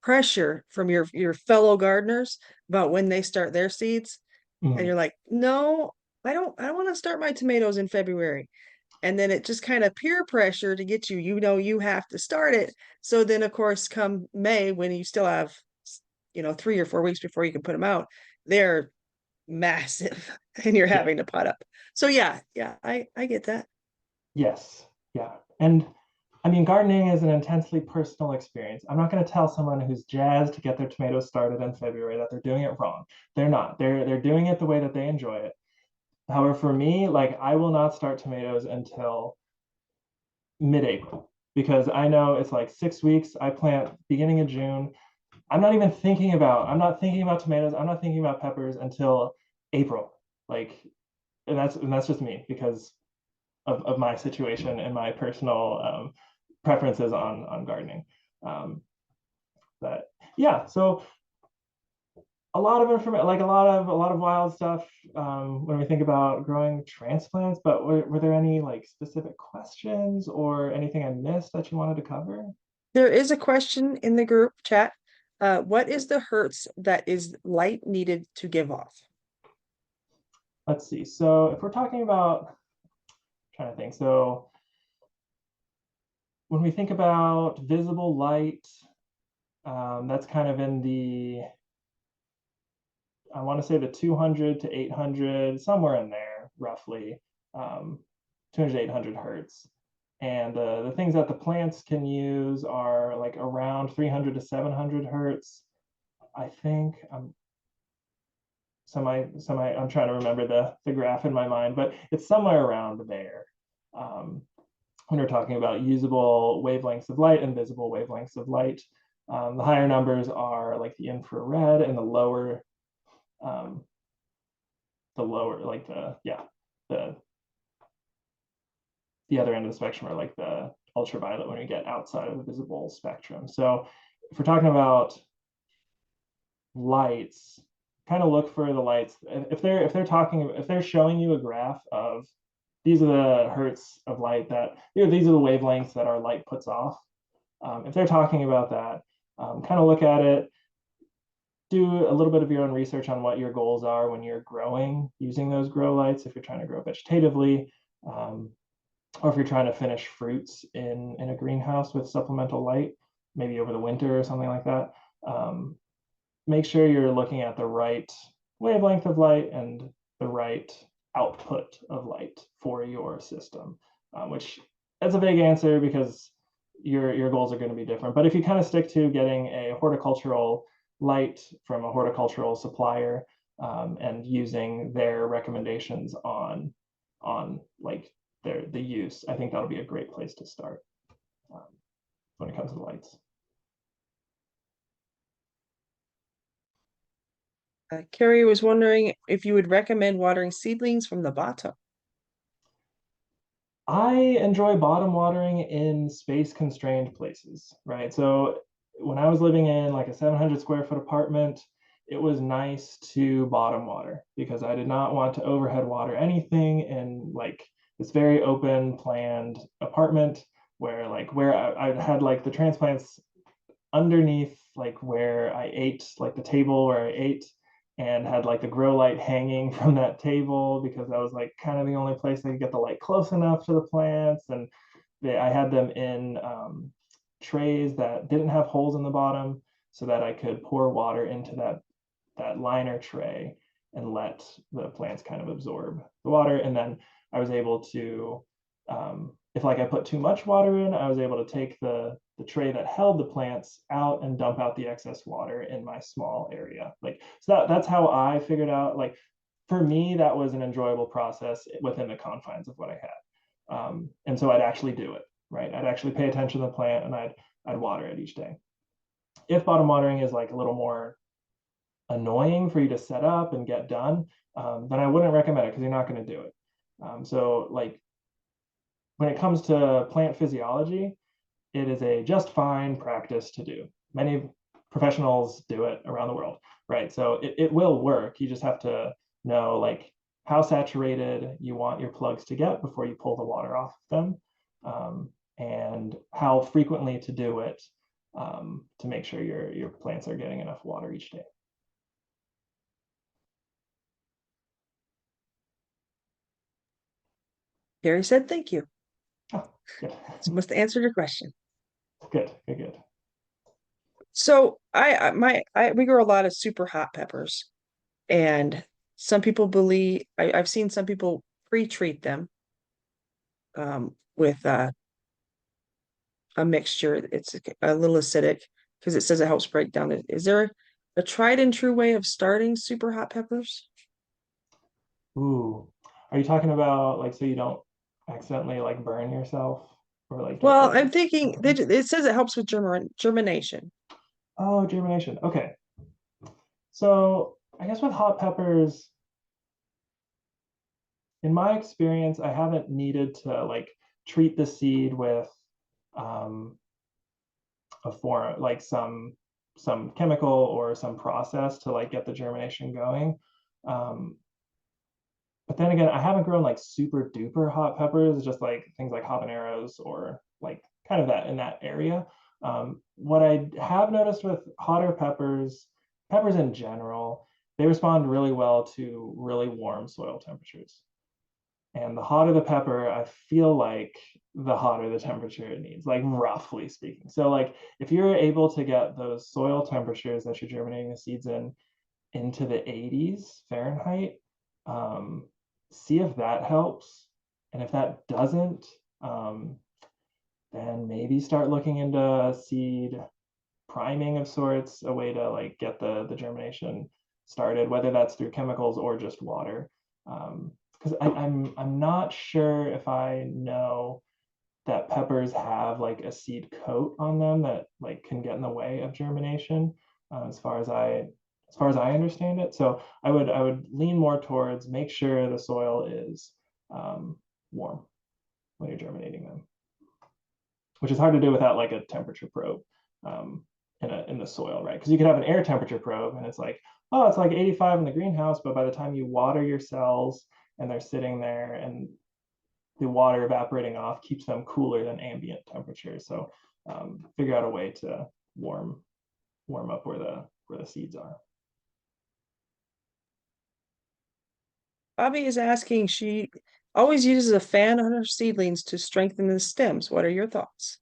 pressure from your fellow gardeners about when they start their seeds, and mm, you're like, no, I don't want to start my tomatoes in February. And then it just kind of peer pressure to get you, you have to start it. So then of course come May, when you still have 3 or 4 weeks before you can put them out, they're massive and you're yeah, having to pot up. So yeah, I get that. yes, yeah. And I mean, gardening is an intensely personal experience. I'm not going to tell someone who's jazzed to get their tomatoes started in February that they're doing it wrong. They're not. They're doing it the way that they enjoy it. However, for me, like I will not start tomatoes until mid-April because I know it's like 6 weeks. I plant beginning of June. I'm not thinking about tomatoes. I'm not thinking about peppers until April. Like, and that's just me because of my situation and my personal preferences on gardening. Um, but yeah, so a lot of information, like a lot of wild stuff when we think about growing transplants. But were there any like specific questions or anything I missed that you wanted to cover? There is a question in the group chat. What is the hertz that is light needed to give off? Let's see. So if we're talking about, trying to think. So when we think about visible light, that's kind of in the, I want to say the 200 to 800, somewhere in there, roughly, 200 to 800 hertz. And the things that the plants can use are like around 300 to 700 hertz. I think I'm trying to remember the graph in my mind, but it's somewhere around there. Um, when we're talking about usable wavelengths of light and visible wavelengths of light, the higher numbers are like the infrared, and um, the lower, like the the other end of the spectrum are like the ultraviolet when we get outside of the visible spectrum. So if we're talking about lights, kind of look for the lights. If they're showing you a graph of these are the hertz of light that, these are the wavelengths that our light puts off. If they're talking about that, kind of look at it, do a little bit of your own research on what your goals are when you're growing using those grow lights. If you're trying to grow vegetatively, or if you're trying to finish fruits in a greenhouse with supplemental light, maybe over the winter or something like that. Make sure you're looking at the right wavelength of light and the right output of light for your system, which that's a big answer because your goals are going to be different. But if you kind of stick to getting a horticultural light from a horticultural supplier, and using their recommendations on like the use, I think that'll be a great place to start um, when it comes to lights. Carrie was wondering if you would recommend watering seedlings from the bottom. I enjoy bottom watering in space constrained places, right? So when I was living in like a 700 square foot apartment, it was nice to bottom water because I did not want to overhead water anything in like this very open planned apartment where I had like the transplants underneath like where I ate, like the table where I ate, and had like the grow light hanging from that table because that was like kind of the only place I could get the light close enough to the plants. And I had them in trays that didn't have holes in the bottom so that I could pour water into that liner tray and let the plants kind of absorb the water. And then I was able to, if like I put too much water in, I was able to take the tray that held the plants out and dump out the excess water in my small area. Like, so that's how I figured out, like, for me, that was an enjoyable process within the confines of what I had. And so I'd actually do it, right? I'd actually pay attention to the plant and I'd water it each day. If bottom watering is like a little more annoying for you to set up and get done, then I wouldn't recommend it because you're not going to do it. So like when it comes to plant physiology, it is a just fine practice to do. Many professionals do it around the world, right? So it will work. You just have to know like how saturated you want your plugs to get before you pull the water off them, and how frequently to do it, to make sure your plants are getting enough water each day. Carrie said, thank you. Oh, good. So must answer your question. Good, good, good. So we grow a lot of super hot peppers, and some people believe I've seen some people pre-treat them with a mixture. It's a little acidic because it says it helps break down it. Is there a tried and true way of starting super hot peppers? Ooh, are you talking about like so you don't accidentally like burn yourself or like get Well, the I'm thinking it says it helps with germination. oh, germination. Okay. So I guess with hot peppers, in my experience, I haven't needed to like treat the seed with um, a form like some chemical or some process to like get the germination going. Um, but then again, I haven't grown like super duper hot peppers, just like things like habaneros or like kind of that in that area. What I have noticed with hotter peppers, peppers in general, they respond really well to really warm soil temperatures. And the hotter the pepper, I feel like the hotter the temperature it needs, like roughly speaking. So like if you're able to get those soil temperatures that you're germinating the seeds in into the 80s Fahrenheit, um, see if that helps. And if that doesn't, then maybe start looking into seed priming of sorts, a way to like get the germination started, whether that's through chemicals or just water. Because I'm not sure if I know that peppers have like a seed coat on them that like can get in the way of germination, as far as I understand it. So I would lean more towards make sure the soil is warm when you're germinating them, which is hard to do without like a temperature probe, in the soil, right? Because you could have an air temperature probe and it's like, oh, it's like 85 in the greenhouse, but by the time you water your cells and they're sitting there and the water evaporating off keeps them cooler than ambient temperature. So figure out a way to warm up where the seeds are. Bobby is asking, she always uses a fan on her seedlings to strengthen the stems. What are your thoughts?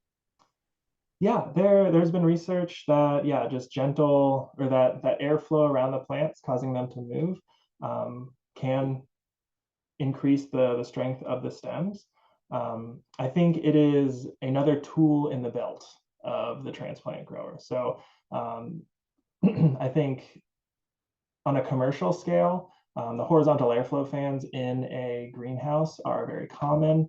Yeah, there's been research that yeah, just gentle or that airflow around the plants causing them to move, can increase the strength of the stems. I think it is another tool in the belt of the transplant grower. So I think on a commercial scale, the horizontal airflow fans in a greenhouse are very common,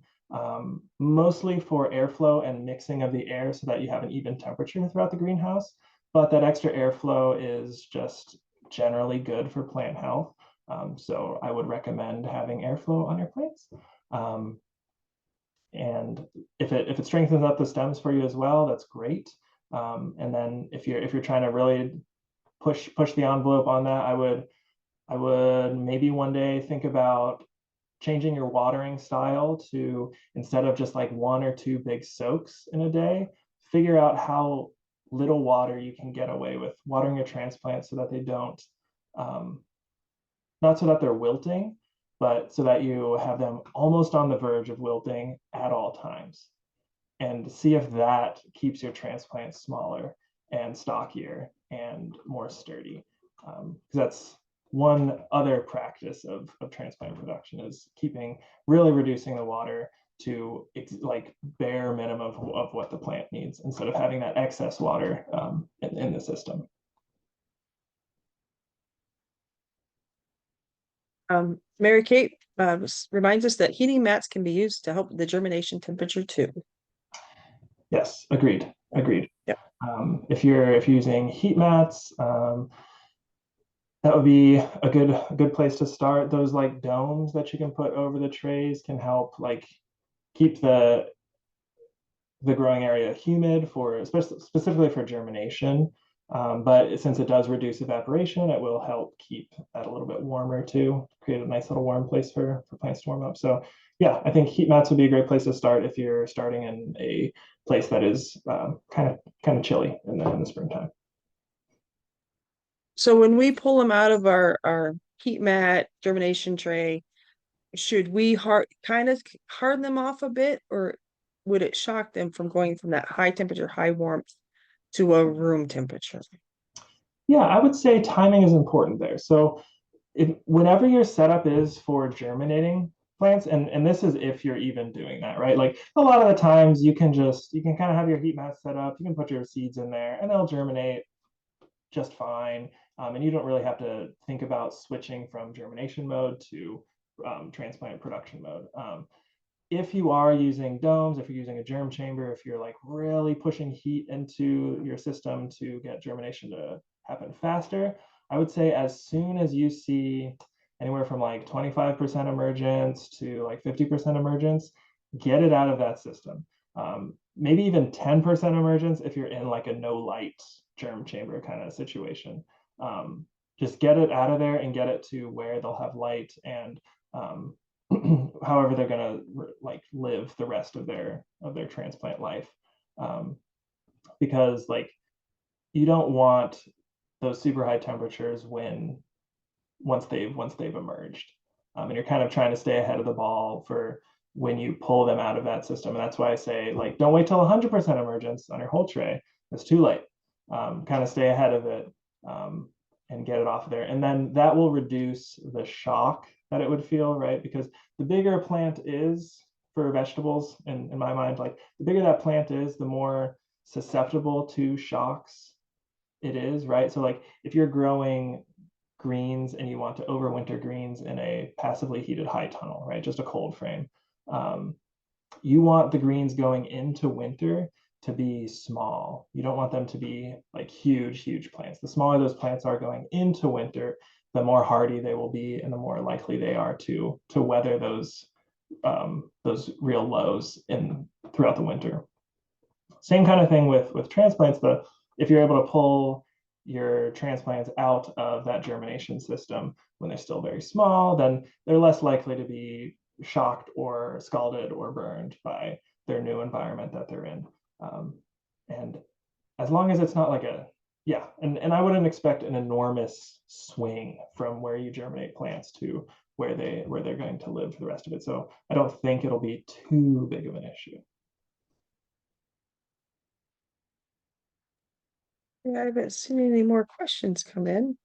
mostly for airflow and mixing of the air so that you have an even temperature throughout the greenhouse. But that extra airflow is just generally good for plant health. So I would recommend having airflow on your plants. Um, and if it strengthens up the stems for you as well, that's great. And then if you're trying to really push the envelope on that, I would maybe one day think about changing your watering style to, instead of just like one or two big soaks in a day, figure out how little water you can get away with watering your transplants so that they don't, not so that they're wilting, but so that you have them almost on the verge of wilting at all times. And see if that keeps your transplants smaller and stockier and more sturdy. Because that's one other practice of transplant production, is really reducing the water to like bare minimum of what the plant needs, instead of having that excess water in the system. Mary Kate reminds us that heating mats can be used to help the germination temperature too. Yes, agreed. Agreed. Yeah. If you're using heat mats, that would be a good place to start. Those like domes that you can put over the trays can help like keep the growing area humid, for especially specifically for germination. But since it does reduce evaporation, it will help keep that a little bit warmer too, create a nice little warm place for plants to warm up. So yeah, I think heat mats would be a great place to start if you're starting in a place that is kind of chilly in the springtime. So when we pull them out of our heat mat germination tray, should we kind of harden them off a bit, or would it shock them from going from that high temperature, high warmth to a room temperature? Yeah, I would say timing is important there. So whenever your setup is for germinating plants, and this is if you're even doing that, right? Like a lot of the times you can kind of have your heat mat set up, you can put your seeds in there and they'll germinate just fine. And you don't really have to think about switching from germination mode to transplant production mode. If you are using domes, if you're using a germ chamber, if you're like really pushing heat into your system to get germination to happen faster, I would say as soon as you see anywhere from like 25% emergence to like 50% emergence, get it out of that system. Maybe even 10% emergence if you're in like a no light germ chamber kind of situation. Just get it out of there and get it to where they'll have light and however they're going to like live the rest of their transplant life, because like you don't want those super high temperatures once they've emerged, and you're kind of trying to stay ahead of the ball for when you pull them out of that system. And that's why I say like don't wait till 100% emergence on your whole tray. It's too late. Kind of stay ahead of it, and get it off of there, and then that will reduce the shock that it would feel, right? Because the bigger a plant is for vegetables, in my mind, like the bigger that plant is, the more susceptible to shocks it is, right? So like if you're growing greens and you want to overwinter greens in a passively heated high tunnel, right? Just a cold frame. You want the greens going into winter to be small. You don't want them to be like huge plants. The smaller those plants are going into winter, the more hardy they will be, and the more likely they are to weather those real lows throughout the winter. Same kind of thing with transplants, but if you're able to pull your transplants out of that germination system when they're still very small, then they're less likely to be shocked or scalded or burned by their new environment that they're in. And as long as it's not like and I wouldn't expect an enormous swing from where you germinate plants to where they're going to live for the rest of it. So I don't think it'll be too big of an issue. Yeah, I haven't seen any more questions come in.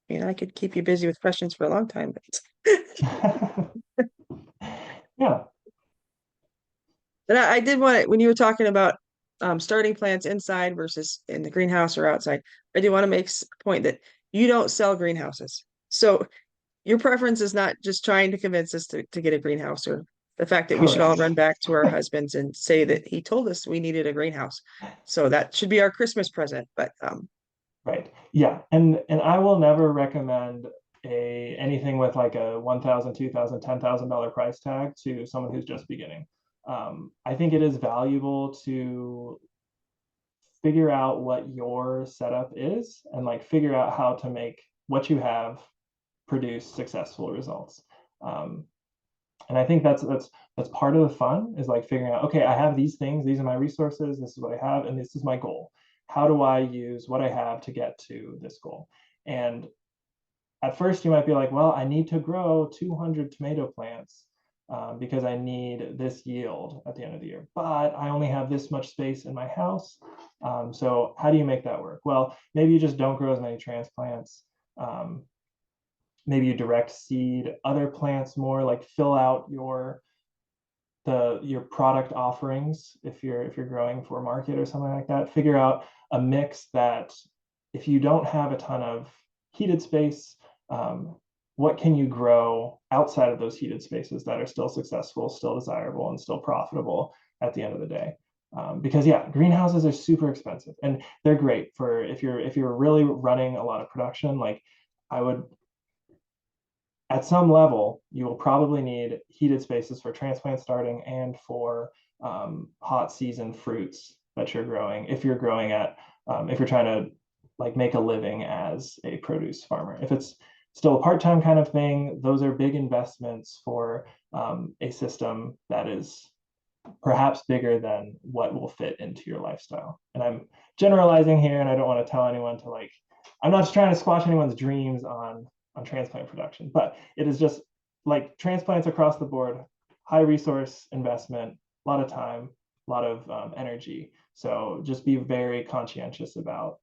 I mean, I could keep you busy with questions for a long time, but Yeah. but I did want to, when you were talking about starting plants inside versus in the greenhouse or outside, I do want to make a point that you don't sell greenhouses. So your preference is not just trying to convince us to get a greenhouse, or the fact that we should all Correct. run back to our husbands and say that he told us we needed a greenhouse. So that should be our Christmas present. But Right. Yeah. And I will never recommend anything with like a $1,000, $2,000, $10,000 price tag to someone who's just beginning. I think it is valuable to figure out what your setup is and like figure out how to make what you have produce successful results. And I think that's part of the fun, is like figuring out, okay, I have these things, these are my resources, this is what I have, and this is my goal. How do I use what I have to get to this goal? And at first you might be like, well, I need to grow 200 tomato plants because I need this yield at the end of the year, but I only have this much space in my house. So how do you make that work? Well, maybe you just don't grow as many transplants. Um, Maybe you direct seed other plants more, like fill out your product offerings if you're growing for a market or something like that. Figure out a mix that, if you don't have a ton of heated space, um, what can you grow outside of those heated spaces that are still successful, still desirable, and still profitable at the end of the day? Because yeah, greenhouses are super expensive, and they're great for if you're really running a lot of production. Like, I would, at some level, you will probably need heated spaces for transplant starting and for hot season fruits that you're growing. If you're growing if you're trying to like make a living as a produce farmer. If it's still a part-time kind of thing, those are big investments for a system that is perhaps bigger than what will fit into your lifestyle. And I'm generalizing here, and I don't want to tell anyone to like, I'm not just trying to squash anyone's dreams on transplant production, but it is just like transplants across the board, high resource investment, a lot of time, a lot of energy. So just be very conscientious about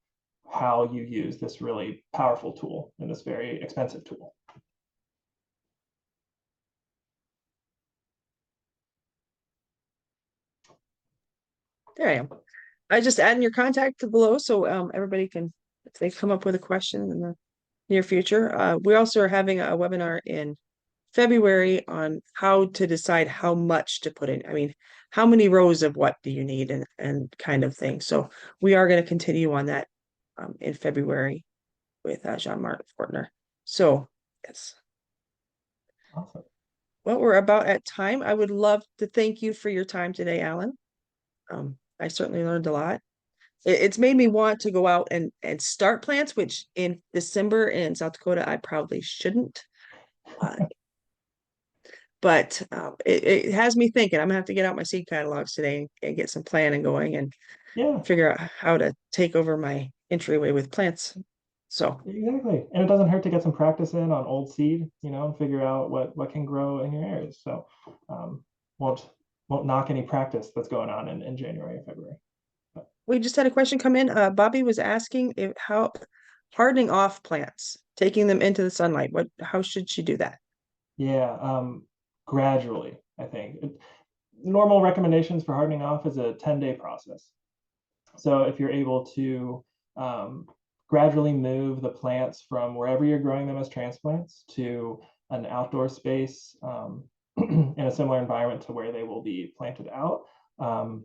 how you use this really powerful tool and this very expensive tool. There I am. I just add in your contact below so everybody can, if they come up with a question in the near future. We also are having a webinar in February on how to decide how much to put in. I mean, how many rows of what do you need and kind of thing. So we are going to continue on that in February with Jean-Marc Fortner. So yes. Awesome. Well, we're about at time. I would love to thank you for your time today, Alan. I certainly learned a lot. It's made me want to go out and start plants, which in December in South Dakota, I probably shouldn't. Uh, but it has me thinking. I'm gonna have to get out my seed catalogs today and get some planning going and Yeah, figure out how to take over my entryway with plants. So exactly. And it doesn't hurt to get some practice in on old seed, and figure out what can grow in your areas. So um, won't won't knock any practice that's going on in January or February. But we just had a question come in. Bobby was asking if how hardening off plants, taking them into the sunlight. How should she do that? yeah, gradually, I think. Normal recommendations for hardening off is a 10-day process. So if you're able to um, gradually move the plants from wherever you're growing them as transplants to an outdoor space in a similar environment to where they will be planted out, um,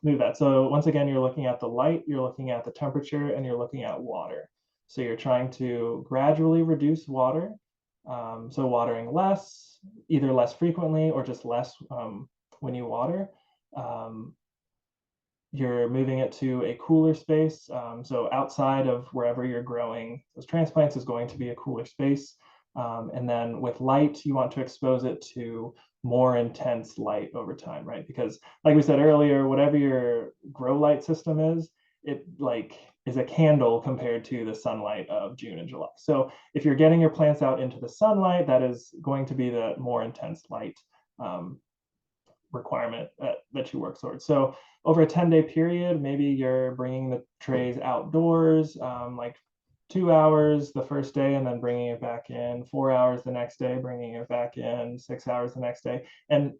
move that. So once again, you're looking at the light, you're looking at the temperature, and you're looking at water. So you're trying to gradually reduce water. So watering less, either less frequently or just less when you water. Um, you're moving it to a cooler space. So outside of wherever you're growing those transplants is going to be a cooler space. And then with light, you want to expose it to more intense light over time, right? Because like we said earlier, whatever your grow light system is, it like is a candle compared to the sunlight of June and July. So if you're getting your plants out into the sunlight, that is going to be the more intense light requirement that you work towards. So over a 10-day period, maybe you're bringing the trays outdoors, like 2 hours the first day and then bringing it back in, 4 hours the next day, bringing it back in, 6 hours the next day. And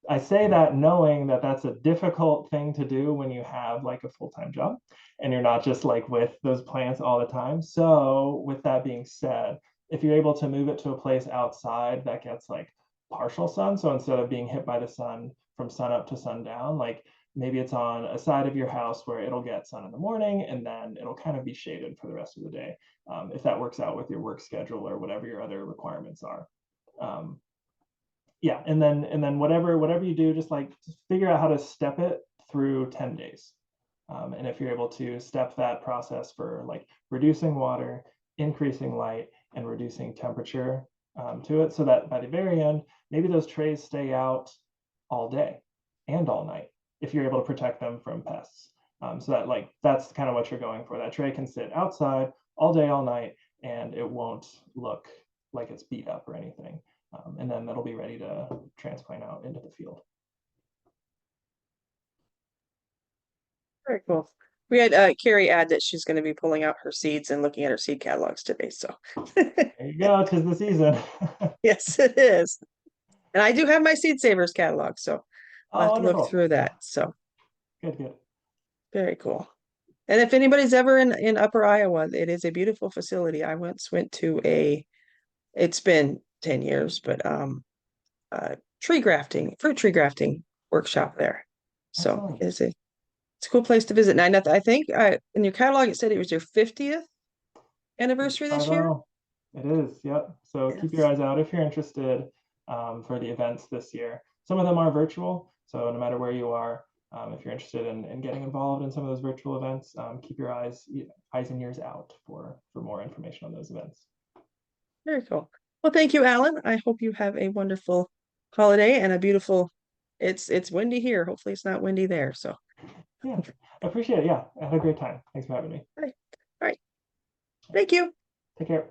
I say that knowing that that's a difficult thing to do when you have like a full-time job and you're not just like with those plants all the time. So with that being said, if you're able to move it to a place outside that gets like partial sun, so instead of being hit by the sun from sun up to sundown, like maybe it's on a side of your house where it'll get sun in the morning and then it'll kind of be shaded for the rest of the day, if that works out with your work schedule or whatever your other requirements are. Yeah, and then whatever you do, just figure out how to step it through 10 days. And if you're able to step that process for like reducing water, increasing light, and reducing temperature, to it, so that by the very end, maybe those trays stay out all day and all night if you're able to protect them from pests. So that that's kind of what you're going for. That tray can sit outside all day, all night, and it won't look like it's beat up or anything. And then that'll be ready to transplant out into the field. Very cool. We had Carrie add that she's going to be pulling out her seeds and looking at her seed catalogs today. So There you go, 'tis the season. yes, it is. And I do have my seed savers catalog, so I'll Oh, have to look wonderful. through Yeah, that. So good, good. very cool. And if anybody's ever in Upper Iowa, it is a beautiful facility. I once went to it's been 10 years, but fruit tree grafting workshop there. So Excellent. it's a cool place to visit. And I think in your catalog it said it was your 50th anniversary this year. 50. It is, yep. So keep your Yes. eyes out if you're interested for the events this year. Some of them are virtual, so no matter where you are, if you're interested in getting involved in some of those virtual events, keep your eyes and ears out for more information on those events. Very cool. Well, thank you, Alan. I hope you have a wonderful holiday and a beautiful it's windy here. Hopefully it's not windy there. So Yeah, I appreciate it. Yeah, I had a great time. Thanks for having me. all right. All right. Thank you. Take care.